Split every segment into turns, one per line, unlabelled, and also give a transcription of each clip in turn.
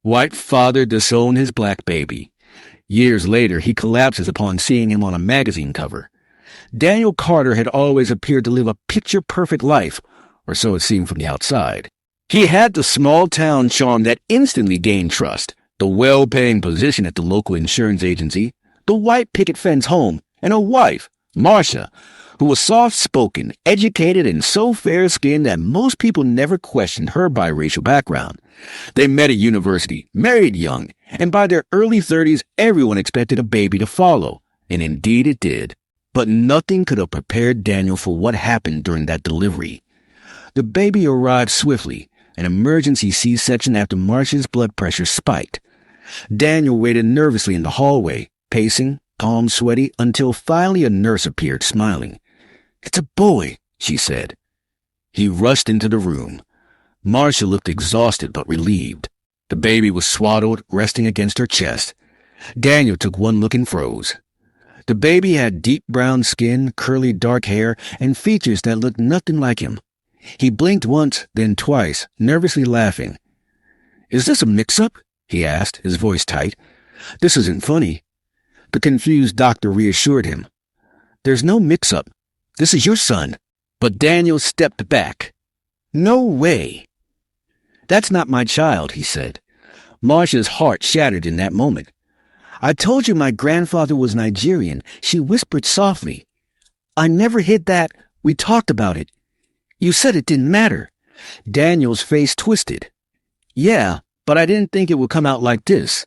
White father disowned his black baby. Years later, he collapses upon seeing him on a magazine cover. Daniel Carter had always appeared to live a picture-perfect life, or so it seemed from the outside. He had the small-town charm that instantly gained trust, the well-paying position at the local insurance agency, the white picket fence home, and a wife, Marcia, who was soft-spoken, educated, and so fair-skinned that most people never questioned her biracial background. They met at university, married young, and by their early 30s, everyone expected a baby to follow, and indeed it did. But nothing could have prepared Daniel for what happened during that delivery. The baby arrived swiftly, an emergency C-section after Marcia's blood pressure spiked. Daniel waited nervously in the hallway, pacing, calm, sweaty, until finally a nurse appeared, smiling. "It's a boy," she said. He rushed into the room. Marcia looked exhausted but relieved. The baby was swaddled, resting against her chest. Daniel took one look and froze. The baby had deep brown skin, curly dark hair, and features that looked nothing like him. He blinked once, then twice, nervously laughing. "Is this a mix-up?" he asked, his voice tight. "This isn't funny." The confused doctor reassured him. "There's no mix-up. This is your son." But Daniel stepped back. "No way." "That's not my child," he said. Marcia's heart shattered in that moment. "I told you my grandfather was Nigerian," she whispered softly. "I never hid that. We talked about it. You said it didn't matter." Daniel's face twisted. "Yeah, but I didn't think it would come out like this.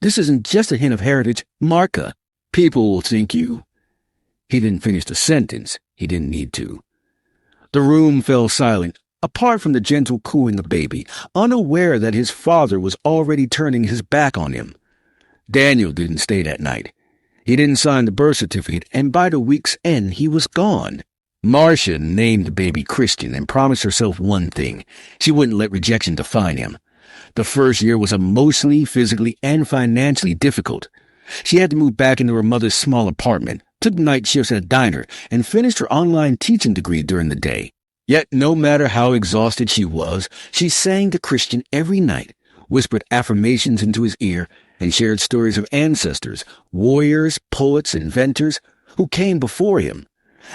This isn't just a hint of heritage, Marca. People will think you—" He didn't finish the sentence. He didn't need to. The room fell silent, apart from the gentle cooing of baby, unaware that his father was already turning his back on him. Daniel didn't stay that night. He didn't sign the birth certificate, and by the week's end, he was gone. Marcia named the baby Christian and promised herself one thing. She wouldn't let rejection define him. The first year was emotionally, physically, and financially difficult. She had to move back into her mother's small apartment, took night shifts at a diner, and finished her online teaching degree during the day. Yet no matter how exhausted she was, she sang to Christian every night, whispered affirmations into his ear, and shared stories of ancestors, warriors, poets, inventors, who came before him.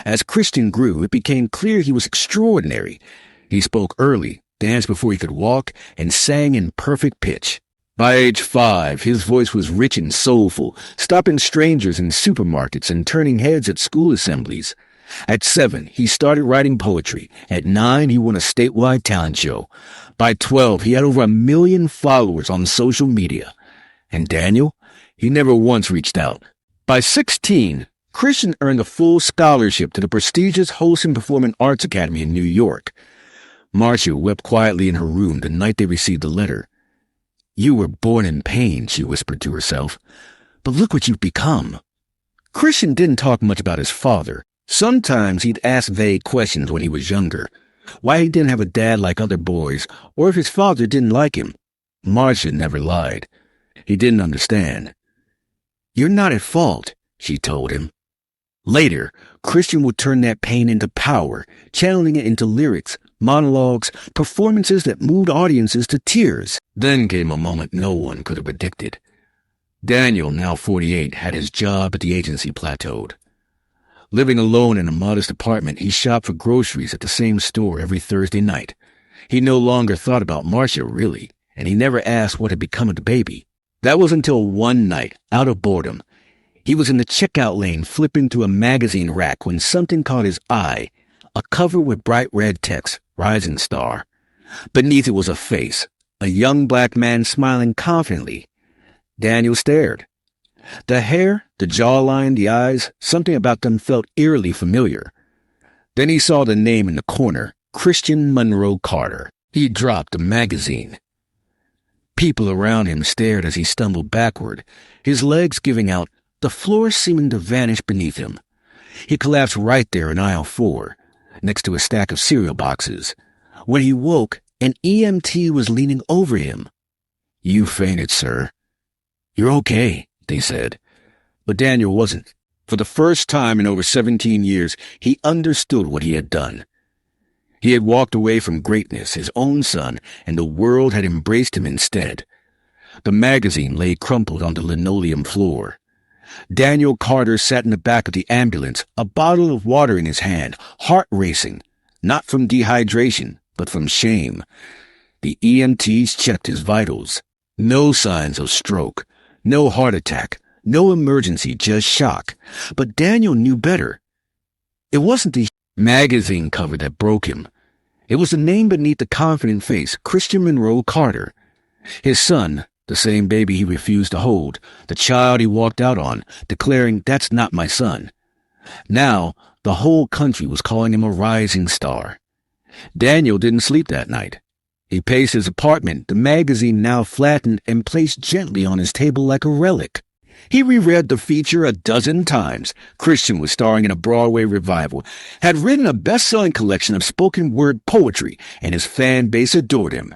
As Christian grew, it became clear he was extraordinary. He spoke early, danced before he could walk, and sang in perfect pitch. By age 5, his voice was rich and soulful, stopping strangers in supermarkets and turning heads at school assemblies. At 7, he started writing poetry. At 9, he won a statewide talent show. By 12, he had over 1 million followers on social media. And Daniel? He never once reached out. By 16, Christian earned a full scholarship to the prestigious Holston Performing Arts Academy in New York. Marcia wept quietly in her room the night they received the letter. "You were born in pain," she whispered to herself. "But look what you've become." Christian didn't talk much about his father. Sometimes he'd ask vague questions when he was younger. Why he didn't have a dad like other boys, or if his father didn't like him. Marcia never lied. He didn't understand. "You're not at fault," she told him. Later, Christian would turn that pain into power, channeling it into lyrics, monologues, performances that moved audiences to tears. Then came a moment no one could have predicted. Daniel, now 48, had his job at the agency plateaued. Living alone in a modest apartment, he shopped for groceries at the same store every Thursday night. He no longer thought about Marcia, really, and he never asked what had become of the baby. That was until one night, out of boredom. He was in the checkout lane flipping through a magazine rack when something caught his eye, a cover with bright red text, Rising Star. Beneath it was a face, a young black man smiling confidently. Daniel stared. The hair, the jawline, the eyes, something about them felt eerily familiar. Then he saw the name in the corner, Christian Monroe Carter. He dropped the magazine. People around him stared as he stumbled backward, his legs giving out, the floor seeming to vanish beneath him. He collapsed right there in aisle 4, next to a stack of cereal boxes. When he woke, an EMT was leaning over him. "You fainted, sir." "You're okay," they said. But Daniel wasn't. For the first time in over 17 years, he understood what he had done. He had walked away from greatness, his own son, and the world had embraced him instead. The magazine lay crumpled on the linoleum floor. Daniel Carter sat in the back of the ambulance, a bottle of water in his hand, heart racing, not from dehydration, but from shame. The EMTs checked his vitals. No signs of stroke, no heart attack, no emergency, just shock. But Daniel knew better. It wasn't the magazine cover that broke him. It was the name beneath the confident face, Christian Monroe Carter. His son, the same baby he refused to hold, the child he walked out on, declaring, "That's not my son." Now, the whole country was calling him a rising star. Daniel didn't sleep that night. He paced his apartment, the magazine now flattened and placed gently on his table like a relic. He reread the feature a dozen times. Christian was starring in a Broadway revival, had written a best-selling collection of spoken-word poetry, and his fan base adored him.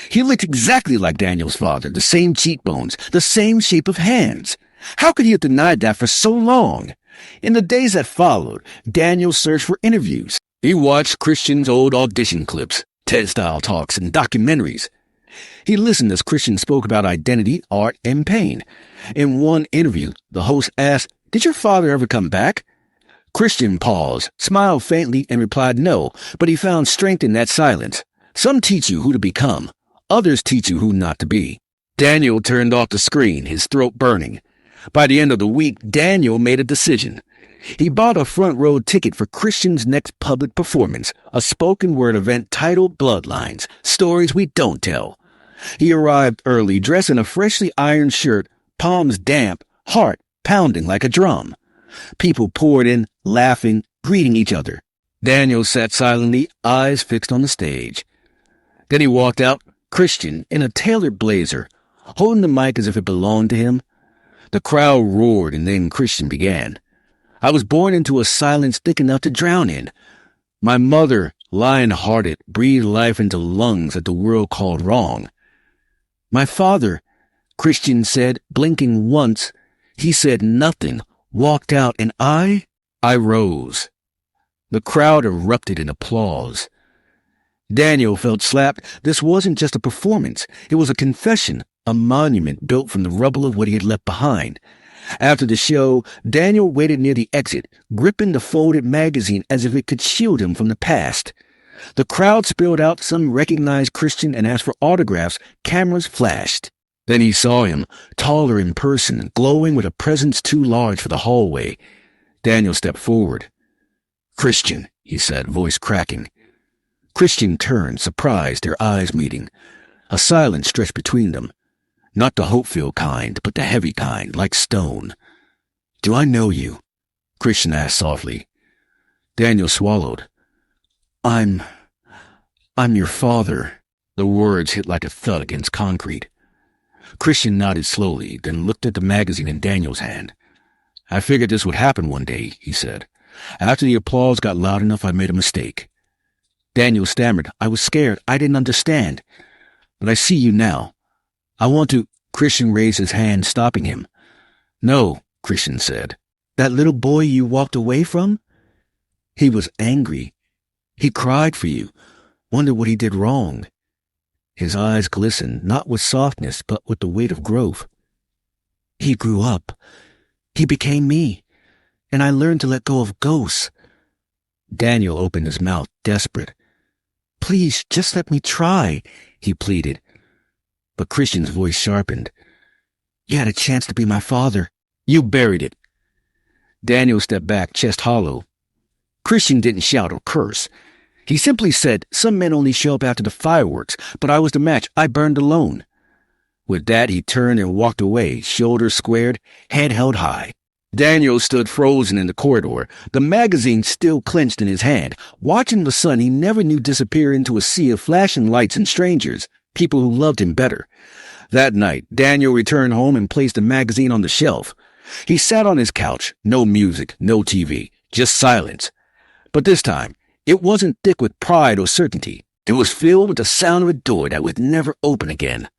He looked exactly like Daniel's father, the same cheekbones, the same shape of hands. How could he have denied that for so long? In the days that followed, Daniel searched for interviews. He watched Christian's old audition clips, TED-style talks, and documentaries. He listened as Christian spoke about identity, art, and pain. In one interview, the host asked, "Did your father ever come back?" Christian paused, smiled faintly, and replied no, but he found strength in that silence. Some teach you who to become. Others teach you who not to be. Daniel turned off the screen, his throat burning. By the end of the week, Daniel made a decision. He bought a front-row ticket for Christian's next public performance, a spoken-word event titled Bloodlines, Stories We Don't Tell. He arrived early, dressed in a freshly ironed shirt, palms damp, heart pounding like a drum. People poured in, laughing, greeting each other. Daniel sat silently, eyes fixed on the stage. Then he walked out, Christian, in a tailored blazer, holding the mic as if it belonged to him. The crowd roared, and then Christian began. "I was born into a silence thick enough to drown in. My mother, lion-hearted, breathed life into lungs that the world called wrong. My father," Christian said, blinking once. He said nothing, walked out, and I rose. The crowd erupted in applause. Daniel felt slapped. This wasn't just a performance. It was a confession, a monument built from the rubble of what he had left behind. After the show, Daniel waited near the exit, gripping the folded magazine as if it could shield him from the past. The crowd spilled out. Some recognized Christian and asked for autographs. Cameras flashed. Then he saw him, taller in person, glowing with a presence too large for the hallway. Daniel stepped forward. "Christian," he said, voice cracking. Christian turned, surprised, their eyes meeting. A silence stretched between them. Not the hope-filled kind, but the heavy kind, like stone. "Do I know you?" Christian asked softly. Daniel swallowed. I'm your father." The words hit like a thud against concrete. Christian nodded slowly, then looked at the magazine in Daniel's hand. "I figured this would happen one day," he said. "After the applause got loud enough, I made a mistake." Daniel stammered. "I was scared. I didn't understand. But I see you now. I want to—" Christian raised his hand, stopping him. "No," Christian said. "That little boy you walked away from? He was angry. He cried for you. Wondered what he did wrong." His eyes glistened, not with softness, but with the weight of growth. "He grew up. He became me. And I learned to let go of ghosts." Daniel opened his mouth, desperate. "Please, just let me try," he pleaded. But Christian's voice sharpened. "You had a chance to be my father. You buried it." Daniel stepped back, chest hollow. Christian didn't shout or curse. He simply said, "Some men only show up after the fireworks, but I was the match. I burned alone." With that, he turned and walked away, shoulders squared, head held high. Daniel stood frozen in the corridor, the magazine still clenched in his hand, watching the son he never knew disappear into a sea of flashing lights and strangers, people who loved him better. That night, Daniel returned home and placed the magazine on the shelf. He sat on his couch, no music, no TV, just silence. But this time, it wasn't thick with pride or certainty. It was filled with the sound of a door that would never open again.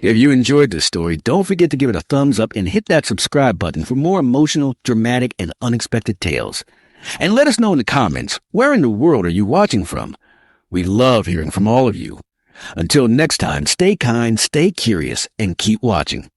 If you enjoyed this story, don't forget to give it a thumbs up and hit that subscribe button for more emotional, dramatic, and unexpected tales. And let us know in the comments, where in the world are you watching from? We love hearing from all of you. Until next time, stay kind, stay curious, and keep watching.